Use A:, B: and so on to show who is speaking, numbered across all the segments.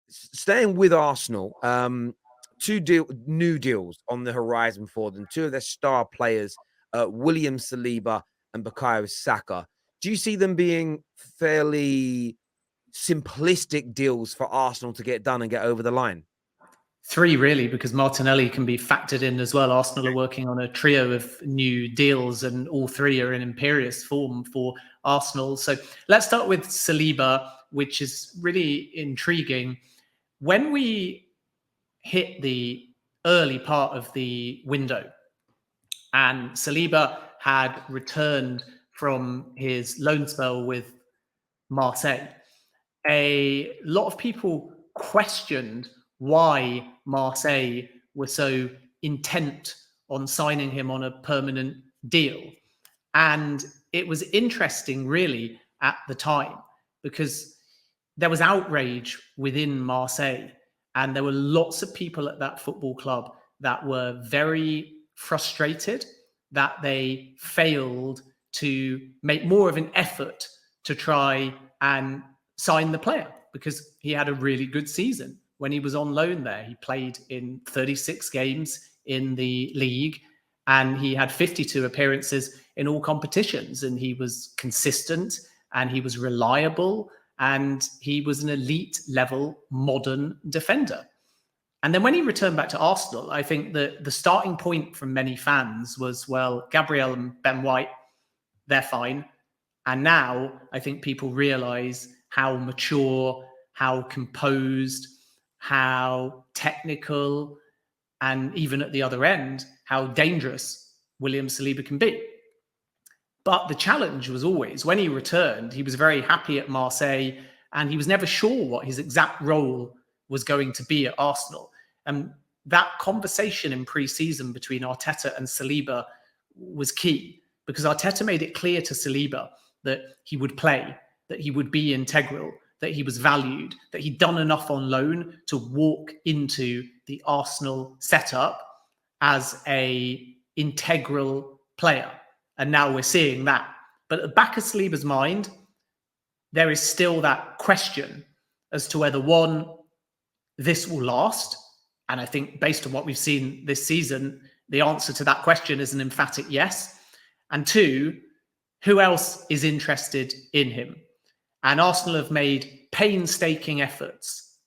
A: staying with Arsenal, new deals on the horizon for them. Two of their star players, William Saliba and Bukayo Saka. Do you see them being fairly simplistic deals for Arsenal to get done and get over the line?
B: Three, really, because Martinelli can be factored in as well. Arsenal are working on a trio of new deals, and all three are in imperious form for Arsenal. So let's start with Saliba, which is really intriguing. When we hit the early part of the window and Saliba had returned from his loan spell with Marseille, a lot of people questioned why Marseille were so intent on signing him on a permanent deal. And it was interesting, really, at the time, because there was outrage within Marseille, and there were lots of people at that football club that were very frustrated that they failed to make more of an effort to try and sign the player, because he had a really good season when he was on loan there. He played in 36 games in the league and he had 52 appearances in all competitions, and he was consistent and he was reliable and he was an elite level modern defender. And then when he returned back to Arsenal, I think that the starting point from many fans was, well, Gabriel and Ben White, they're fine. And now I think people realize how mature, how composed, how technical, and even at the other end, how dangerous William Saliba can be. But the challenge was always, when he returned, he was very happy at Marseille and he was never sure what his exact role was going to be at Arsenal. And that conversation in pre-season between Arteta and Saliba was key, because Arteta made it clear to Saliba that he would play, that he would be integral, that he was valued, that he'd done enough on loan to walk into the Arsenal setup as an integral player. And now we're seeing that. But at the back of Saliba's mind, there is still that question as to whether, one, this will last. And I think based on what we've seen this season, the answer to that question is an emphatic yes. And two, who else is interested in him? And Arsenal have made painstaking efforts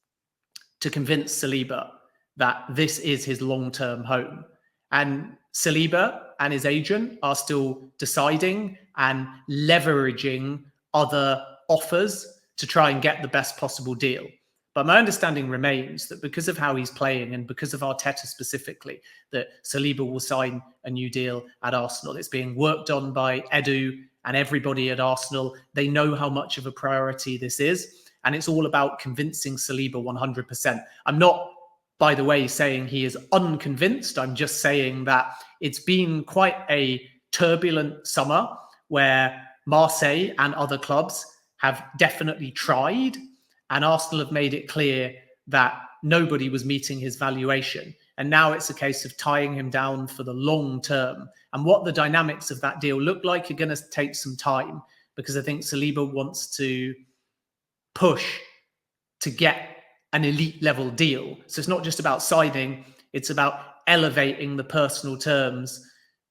B: to convince Saliba that this is his long-term home. And Saliba and his agent are still deciding and leveraging other offers to try and get the best possible deal. But my understanding remains that because of how he's playing and because of Arteta specifically, that Saliba will sign a new deal at Arsenal. It's being worked on by Edu and everybody at Arsenal. They know how much of a priority this is, and it's all about convincing Saliba 100%. I'm not, by the way, saying he is unconvinced. I'm just saying that it's been quite a turbulent summer where Marseille and other clubs have definitely tried, and Arsenal have made it clear that nobody was meeting his valuation. And now it's a case of tying him down for the long term. And what the dynamics of that deal look like are going to take some time, because I think Saliba wants to push to get an elite level deal. So it's not just about signing, it's about elevating the personal terms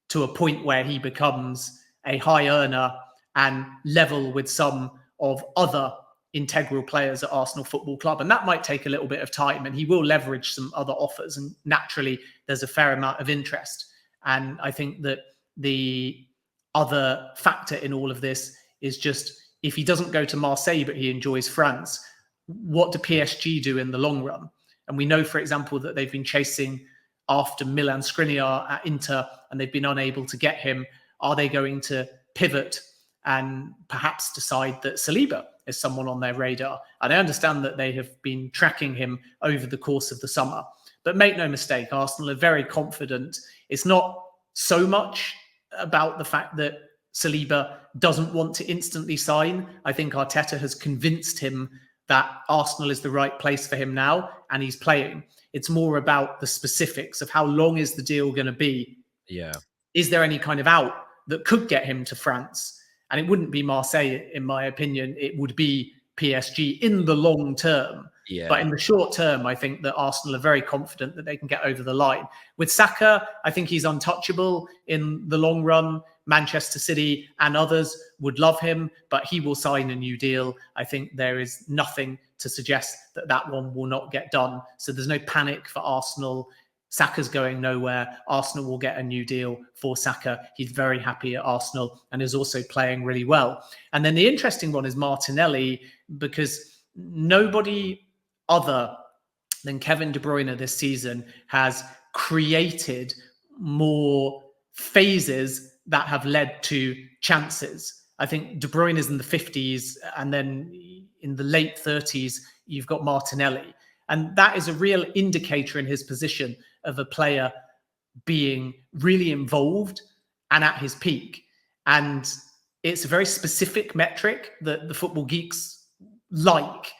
B: to a point where he becomes a high earner and level with some of other integral players at Arsenal Football Club. And that might take a little bit of time, and he will leverage some other offers. And naturally, there's a fair amount of interest. And I think that the other factor in all of this is just, if he doesn't go to Marseille, but he enjoys France, what do PSG do in the long run? And we know, for example, that they've been chasing after Milan Skriniar at Inter and they've been unable to get him. Are they going to pivot and perhaps decide that Saliba is someone on their radar? And I understand that they have been tracking him over the course of the summer. But make no mistake, Arsenal are very confident. It's not so much about the fact that Saliba doesn't want to instantly sign. I think Arteta has convinced him that Arsenal is the right place for him now, and he's playing. It's more about the specifics of how long is the deal going to be?
A: Yeah.
B: Is there any kind of out that could get him to France? And it wouldn't be Marseille, in my opinion. It would be PSG in the long term. But
A: Yeah.
B: in the short term, I think that Arsenal are very confident that they can get over the line. With Saka, I think he's untouchable in the long run. Manchester City and others would love him, but he will sign a new deal. I think there is nothing to suggest that that one will not get done. So there's no panic for Arsenal. Saka's going nowhere. Arsenal will get a new deal for Saka. He's very happy at Arsenal and is also playing really well. And then the interesting one is Martinelli, because nobody other than Kevin De Bruyne this season has created more phases that have led to chances. I think De Bruyne is in the 50s, and then in the late 30s, you've got Martinelli. And that is a real indicator in his position of a player being really involved and at his peak. And it's a very specific metric that the football geeks like,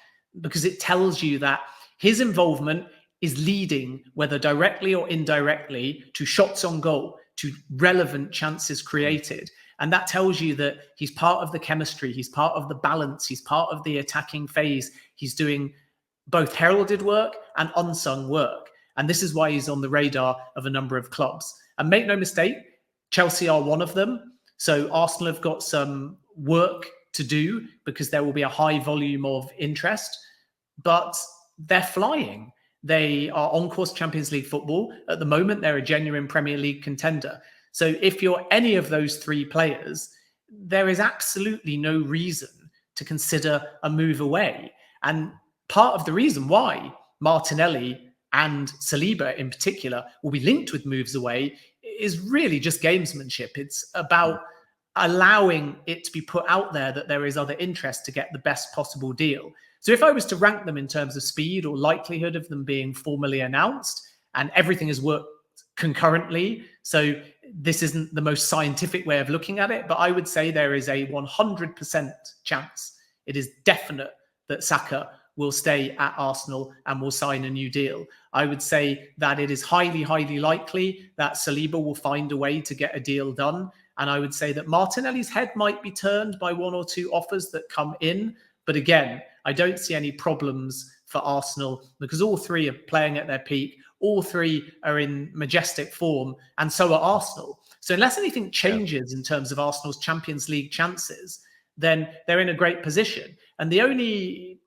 B: because it tells you that his involvement is leading, whether directly or indirectly, to shots on goal, to relevant chances created. And that tells you that he's part of the chemistry, he's part of the balance, he's part of the attacking phase. He's doing both heralded work and unsung work. And this is why he's on the radar of a number of clubs. And make no mistake, Chelsea are one of them. So Arsenal have got some work to do because there will be a high volume of interest, but they're flying. They are on course Champions League football. At the moment, they're a genuine Premier League contender. So if you're any of those three players, there is absolutely no reason to consider a move away. And part of the reason why Martinelli and Saliba in particular will be linked with moves away is really just gamesmanship. It's about allowing it to be put out there that there is other interest to get the best possible deal. So if I was to rank them in terms of speed or likelihood of them being formally announced, and everything has worked concurrently, so this isn't the most scientific way of looking at it, but I would say there is a 100% chance, it is definite, that Saka will stay at Arsenal and will sign a new deal. I would say that it is highly, highly likely that Saliba will find a way to get a deal done. And I would say that Martinelli's head might be turned by one or two offers that come in. But again, I don't see any problems for Arsenal because all three are playing at their peak. All three are in majestic form, and so are Arsenal. So unless anything changes in terms of Arsenal's Champions League chances, then they're in a great position. And the only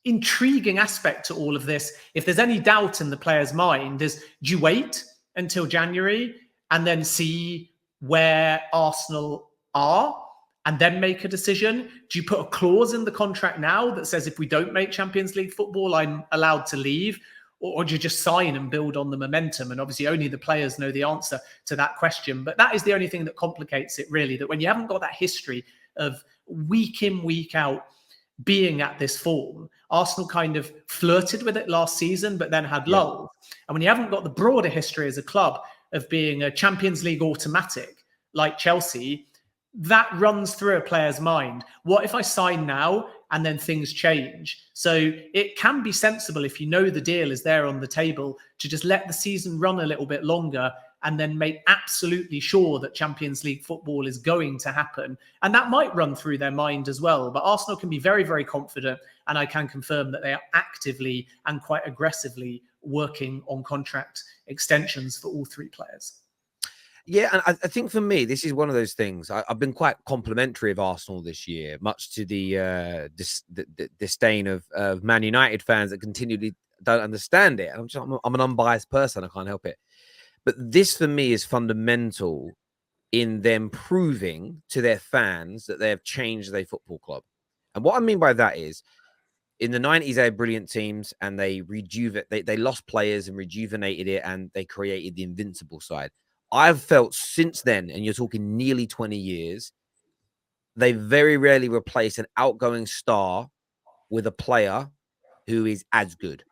B: intriguing aspect to all of this, if there's any doubt in the player's mind, is do you wait until January and then see where Arsenal are and then make a decision? Do you put a clause in the contract now that says if we don't make Champions League football, I'm allowed to leave? Or do you just sign and build on the momentum? And obviously only the players know the answer to that question. But that is the only thing that complicates it, really, that when you haven't got that history of week in, week out being at this form, Arsenal kind of flirted with it last season, but then had lulls. And when you haven't got the broader history as a club of being a Champions League automatic like Chelsea, that runs through a player's mind. What if I sign now and then things change? So it can be sensible, if you know the deal is there on the table, to just let the season run a little bit longer and then make absolutely sure that Champions League football is going to happen. And that might run through their mind as well. But Arsenal can be very, very confident. And I can confirm that they are actively and quite aggressively working on contract extensions for all three players.
A: Yeah, and I think for me, this is one of those things. I've been quite complimentary of Arsenal this year, much to the disdain of Man United fans that continually don't understand it. I'm an unbiased person. I can't help it. But this, for me, is fundamental in them proving to their fans that they have changed their football club. And what I mean by that is, in the 90s, they had brilliant teams and they lost players and rejuvenated it, and they created the invincible side. I've felt since then, and you're talking nearly 20 years, they very rarely replace an outgoing star with a player who is as good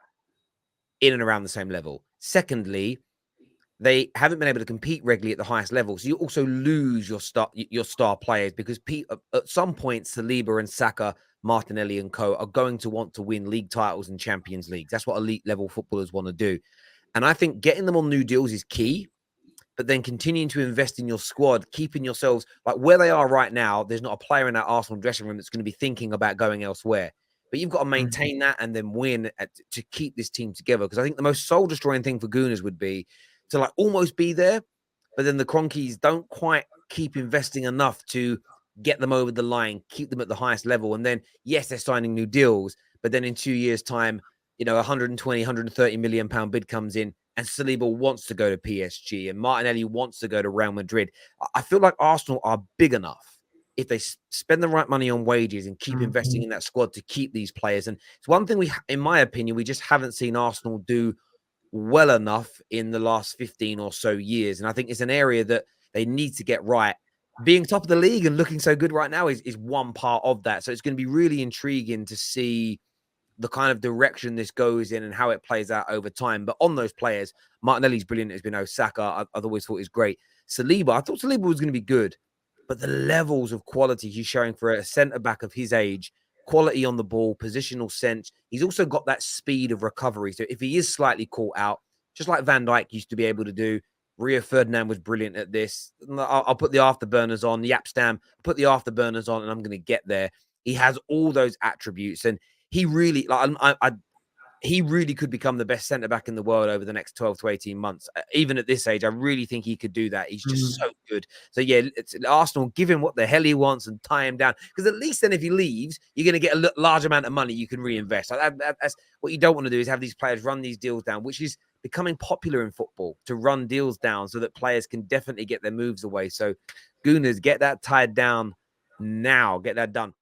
A: in and around the same level. Secondly, they haven't been able to compete regularly at the highest level. So you also lose your star players because at some point, Saliba and Saka, Martinelli and co are going to want to win league titles and Champions Leagues. That's what elite level footballers want to do. And I think getting them on new deals is key, but then continuing to invest in your squad, keeping yourselves like where they are right now. There's not a player in that Arsenal dressing room that's going to be thinking about going elsewhere. but you've got to maintain that and then win to keep this team together. Because I think the most soul-destroying thing for Gunners would be to like almost be there, but then the Cronkies don't quite keep investing enough to get them over the line, keep them at the highest level. And then, yes, they're signing new deals, but then in 2 years' time, you know, 120, 130 million pound bid comes in, and Saliba wants to go to PSG, and Martinelli wants to go to Real Madrid. I feel like Arsenal are big enough if they spend the right money on wages and keep investing in that squad to keep these players. And it's one thing in my opinion, we just haven't seen Arsenal do well enough in the last 15 or so years. And I think it's an area that they need to get right. Being top of the league and looking so good right now is one part of that. So it's going to be really intriguing to see the kind of direction this goes in and how it plays out over time. But on those players, Martinelli's brilliant. It's been Saka. I've always thought he's great. Saliba, I thought Saliba was going to be good, but the levels of quality he's showing for a centre-back of his age, quality on the ball, positional sense. He's also got that speed of recovery. So if he is slightly caught out, just like Van Dijk used to be able to do, Rio Ferdinand was brilliant at this. I'll put the afterburners on, the Yapstam, put the afterburners on, and I'm going to get there. He has all those attributes, and he really, he really could become the best centre back in the world over the next 12 to 18 months. Even at this age, I really think he could do that. He's just so good. So yeah, it's Arsenal, give him what the hell he wants and tie him down. Because at least then if he leaves, you're going to get a large amount of money you can reinvest. That's what you don't want to do, is have these players run these deals down, which is becoming popular in football, to run deals down so that players can definitely get their moves away. So Gunners, get that tied down now. Get that done.